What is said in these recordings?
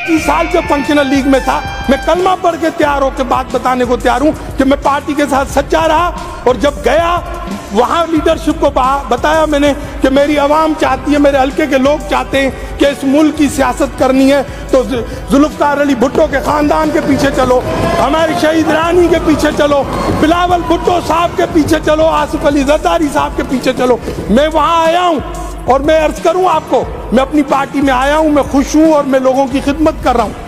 25 साल जब functional league में था, मैं कलमा पढ़ के तैयार होकर बात बताने को तैयार हूं कि मैं पार्टी के साथ सच्चा रहा। और जब गया वहां लीडरशिप को बताया मैंने कि मेरी आवाम चाहती है, मेरे हल्के के लोग चाहते हैं कि इस मुल्क की सियासत करनी है तो जुल्फ़िकार अली भुट्टो के खानदान के पीछे चलो, हमारे शहीद रानी के पीछे चलो, बिलावल भुट्टो साहब के पीछे चलो, आसिफ अली ज़रदारी साहब के पीछे चलो। मैं वहां आया हूं और मैं अर्ज करूं आपको, मैं अपनी पार्टी में आया हूं, मैं खुश हूं और मैं लोगों की खिदमत कर रहा हूं।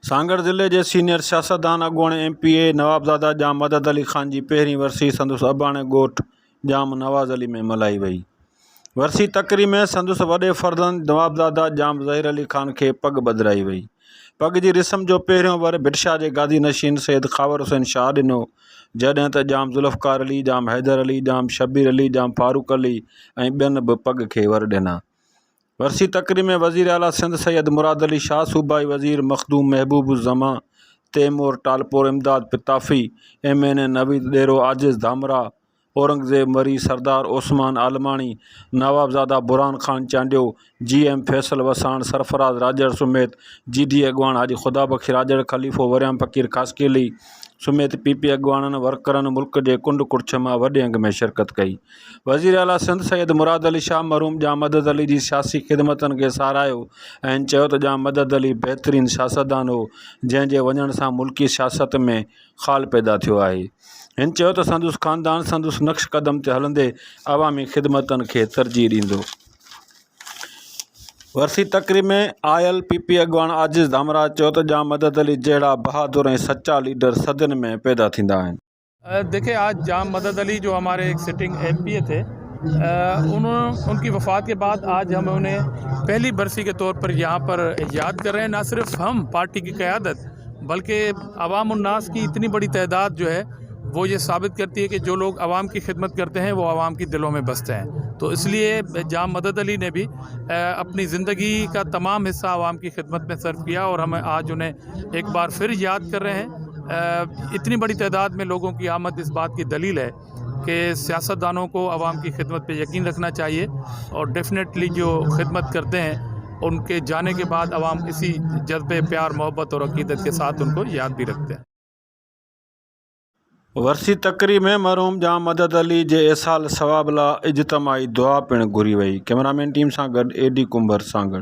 सांगड़ ज़िले के सीनियर सियासतदान अॻूणे MPA नवाबज़ादा जाम मदद अली ख़ान की पहिरीं वरसी संदुस अबाणे ॻोठ जाम नवाज़ अली में मल्हाई वई। वरसी तक़रीब में संदुस वॾे फ़र्ज़ंद नवाबज़ादा जाम ज़हीर अली ख़ान खे पग ॿधाई वई। पग जी रस्म जो पहिरियों वर भिटशा जे गादी नशीन सैयद ख़ावर हुसैन शाह ॾिनो, जॾहिं त जाम ज़ुल्फ़िकार अली, जाम हैदर अली, जाम शब्बीर अली, जाम फारूक अली ऐं ॿियनि बि पग खे वर ॾिना। वरसी तक़रीब में वज़ीर आला सिंध सैयद मुराद अली शाह, सूबाई वज़ीर मखदूम महबूब ज़मा, तैमूर टालपुर, इमदाद पिताफ़ी, MNA नवीद ॾेरो, आजिज़ धामरा, औरंगज़ेब मरी, सरदार ओस्मान आलमाणी, नवाबज़ादा बुरहान ख़ान चांडियो, GM फैसल वसाण, सरफराज राजड़ समेत GD अॻवान हाजी ख़ुदा बख़्शी राजड़, ख़लीफ़ो वरियाम फ़कीर ख़ासकेली समेत PP अॻवाननि वर्करनि मुल्क के कुंड कुर्छ मां वॾे अंग में शिरकत कई। वज़ीर आला सिंध सैयद मुराद अली शाह मरहूम जाम मदद अली जी सियासी ख़िदमतनि खे साराहियो ऐं चयो त जाम मदद अली बहितरीन सियासतदान हो, जंहिंजे वञण सां मुल्की सियासत में ख़ाल पैदा थियो आहे। हिन चयो त संदुस ख़ानदान संदुस नक्श कदम ते हलंदे अवामी ख़िदमतनि खे तरजीह ॾींदो। वरसी तक़रीब में आयल PP अॻवान आजिज़ धामरा चयो त जाम मदद अली जहिड़ा बहादुर ऐं सच्चा लीडर सदन में पैदा थींदा आहिनि। देखिए, आज जाम मदद अली जो हमारे एक सिटिंग MPA थे, उनकी वफ़ात के बाद आज हम उन्हें पहली बरसी के तौर पर यहाँ पर याद कर रहे हैं। ना सिर्फ हम पार्टी की क़यादत बल्कि अवाम उन्नास की इतनी बड़ी तादाद जो है वो ये साबित करती है कि जो लोग आवाम की खिदमत करते हैं वो आवाम की दिलों में बसते हैं। तो इसलिए जाम मदद अली ने भी अपनी ज़िंदगी का तमाम हिस्सा आवाम की खिदमत में सर्व किया और हम आज उन्हें एक बार फिर याद कर रहे हैं। इतनी बड़ी तादाद में लोगों की आमद इस बात की दलील है कि सियासतदानों को आवाम की खिदमत पे यकीन रखना चाहिए और डेफिनेटली जो खिदमत करते हैं उनके जाने के बाद आवाम इसी जज्बे, प्यार, मोहब्बत और अकीदत के साथ उनको याद भी रखते हैं। वरसी तक़रीब में मरहूम जाम मदद अली जे एसाल सवाब लाइ इज्तमाही दुआ पिणु घुरी वई। कैमरामैन टीम सां गॾु AD कुंबर सांगड़।